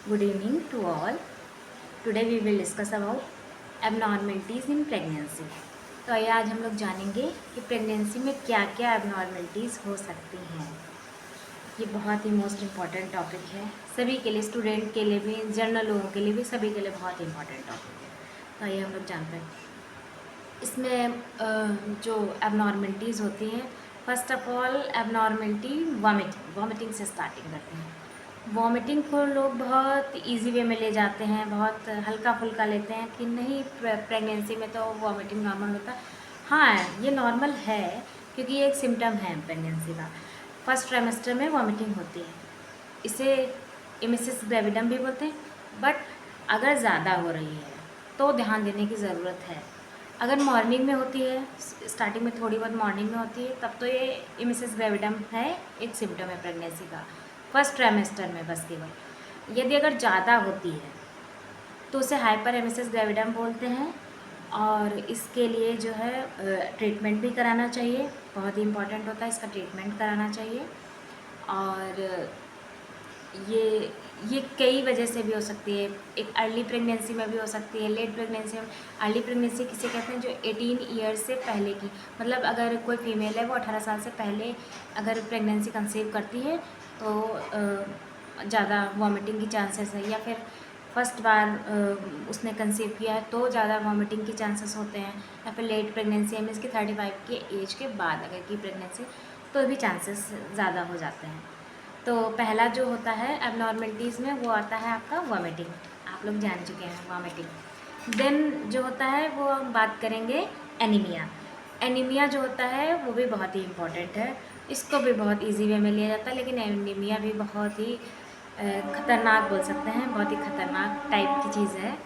Good evening to all. Today we will discuss about abnormalities in pregnancy. तो आइए आज हम लोग जानेंगे कि प्रेगनेंसी में क्या क्या एबनॉर्मलिटीज़ हो सकती हैं। ये बहुत ही मोस्ट इम्पॉर्टेंट टॉपिक है सभी के लिए, स्टूडेंट के लिए भी, जनरल लोगों के लिए भी, सभी के लिए बहुत इंपॉर्टेंट टॉपिक है। तो आइए हम लोग जानते हैं इसमें जो एबनॉर्मलिटीज़ होती हैं। First of all abnormality vomiting से स्टार्टिंग करते हैं। वॉमिटिंग को लोग बहुत इजी वे में ले जाते हैं, बहुत हल्का फुल्का लेते हैं कि नहीं प्रेगनेंसी में तो वॉमिटिंग नॉर्मल होता है। हाँ, ये नॉर्मल है क्योंकि ये एक सिम्टम है प्रेगनेंसी का। फर्स्ट ट्राइमेस्टर में वॉमिटिंग होती है, इसे एमिसिस ग्रेविडम भी बोलते हैं। बट अगर ज़्यादा हो रही है तो ध्यान देने की ज़रूरत है। अगर मॉर्निंग में होती है, स्टार्टिंग में थोड़ी बहुत मॉर्निंग में होती है, तब तो ये एमिसिस ग्रेविडम है, एक सिम्टम है प्रेगनेंसी का फर्स्ट ट्राइमेस्टर में बस केवल। यदि अगर ज़्यादा होती है तो उसे हाइपर एमिसिस ग्रेविडम बोलते हैं और इसके लिए जो है ट्रीटमेंट भी कराना चाहिए। बहुत ही इम्पॉर्टेंट होता है, इसका ट्रीटमेंट कराना चाहिए। और ये कई वजह से भी हो सकती है। एक अर्ली प्रेगनेंसी में भी हो सकती है, लेट प्रेगनेंसी में। अर्ली प्रेगनेंसी किसे कहते हैं? जो 18 ईयर्स से पहले की, मतलब अगर कोई फीमेल है वो 18 साल से पहले अगर प्रेगनेंसी कंसीव करती है तो ज़्यादा वॉमिटिंग की चांसेस है। या फिर फर्स्ट बार उसने कंसीव किया है तो ज़्यादा वॉमिटिंग के चांसेस होते हैं। या फिर लेट प्रेगनेंसी मीन्स कि 35 के एज के बाद अगर की प्रेगनेंसी, तो भी चांसेस ज़्यादा हो जाते हैं। तो पहला जो होता है एबनॉर्मलिटीज़ में वो आता है आपका वॉमिटिंग। आप लोग जान चुके हैं वॉमिटिंग। देन जो होता है वो हम बात करेंगे एनीमिया। एनीमिया जो होता है वो भी बहुत ही इम्पोर्टेंट है, इसको भी बहुत इजी वे में लिया जाता है। लेकिन एनीमिया भी बहुत ही ख़तरनाक बोल सकते हैं, बहुत ही ख़तरनाक टाइप की चीज़ है।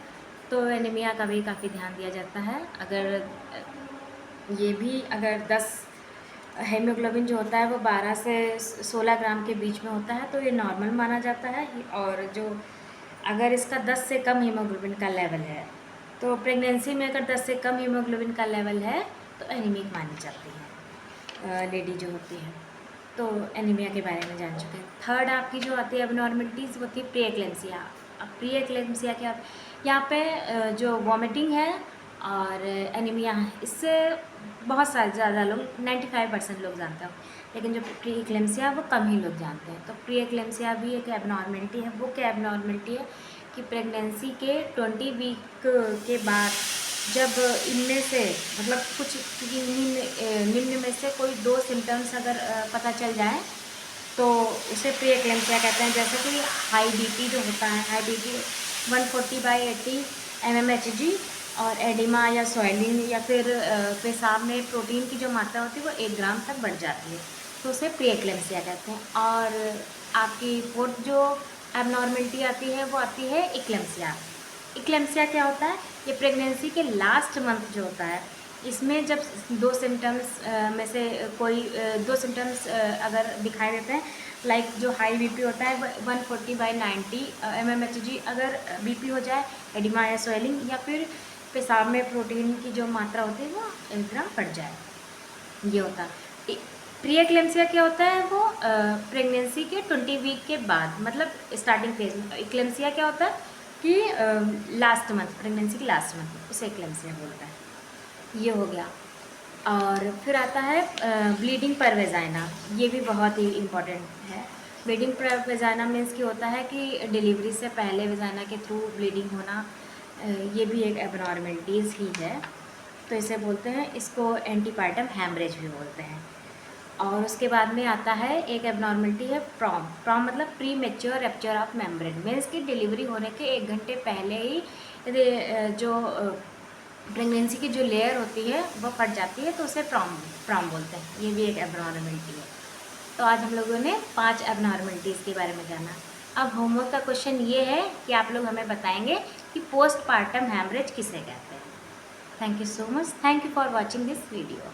तो एनीमिया का भी काफ़ी ध्यान दिया जाता है। अगर ये भी अगर 10 हीमोग्लोबिन जो होता है वो 12 से 16 ग्राम के बीच में होता है तो ये नॉर्मल माना जाता है। और जो अगर इसका 10 से कम हीमोग्लोबिन का लेवल है, तो प्रेगनेंसी में अगर 10 से कम हीमोग्लोबिन का लेवल है तो एनीमिक मानी जाती है लेडी जो होती है। तो एनीमिया के बारे में जान चुके हैं। थर्ड आपकी जो आती है एबनॉर्मलिटीज़ वो थी प्री एक्लेम्सिया। अब प्री एक्लेम्सिया क्या? यहाँ पे जो वॉमिटिंग है और एनीमिया है, इससे बहुत सारे ज़्यादा लोग 95% लोग जानते हैं, लेकिन जो प्री एक्लेम्सिया वो कम ही लोग जानते हैं। तो प्री एक्लेम्सिया भी एक एबनॉर्मलिटी है। वो क्या एबनॉर्मलिटी है कि प्रेगनेंसी के 20 वीक के बाद जब इनमें से मतलब कुछ निम्न में से कोई 2 सिम्टम्स अगर पता चल जाए तो उसे प्री एक्लेम्सिया कहते हैं। जैसे कि हाई बीपी जो होता है, हाई बीपी 140/80 mmHg, और एडिमा या सॉइलिंग या फिर पेशाब में प्रोटीन की जो मात्रा होती है वो 1 ग्राम तक बढ़ जाती है, तो उसे प्री एक्लेम्सिया कहते हैं। और आपकी फोर्थ जो एबनॉर्मलिटी आती है वो आती है इक्लेम्सिया। इक्लेम्सिया क्या होता है? ये प्रेगनेंसी के लास्ट मंथ जो होता है, इसमें जब 2 सिम्टम्स में से कोई 2 सिम्टम्स अगर दिखाई देते हैं, लाइक जो हाई बीपी होता है 140/90 mmHg अगर बीपी हो जाए, एडिमा या स्वेलिंग, या फिर पेशाब में प्रोटीन की जो मात्रा होती है वो 1 ग्राम बढ़ जाए, ये होता है। प्री एक्लेम्सिया क्या होता है? वो प्रेगनेंसी के 20 वीक के बाद, मतलब स्टार्टिंग फेज में। एक्लेम्सिया क्या होता है कि लास्ट मंथ, प्रेगनेंसी के लास्ट मंथ, उसे एक्लेम्सिया बोलता है। ये हो गया। और फिर आता है ब्लीडिंग पर वेजाइना। ये भी बहुत ही इम्पॉर्टेंट है। ब्लीडिंग पर वेजाइना मीन्स कि होता है कि डिलीवरी से पहले वेजाइना के थ्रू ब्लीडिंग होना, ये भी एक एबनॉर्मलिटीज़ ही है। तो इसे बोलते हैं, इसको एंटीपार्टम हैमरेज भी बोलते हैं। और उसके बाद में आता है एक एबनॉर्मलिटी है प्रॉम। प्रॉम मतलब pre mature rupture of membrane, means कि डिलीवरी होने के 1 घंटे पहले ही जो प्रेगनेंसी की जो लेयर होती है वो फट जाती है, तो उसे प्रॉम बोलते हैं। ये भी एक एबनॉर्मलिटी है। तो आज हम लोगों ने 5 एबनॉर्मलिटीज़ के बारे में जाना। अब होमवर्क का क्वेश्चन ये है कि आप लोग हमें बताएंगे कि पोस्टपार्टम हैमरेज किसे कहते हैं। Thank you so much. Thank you for watching this video.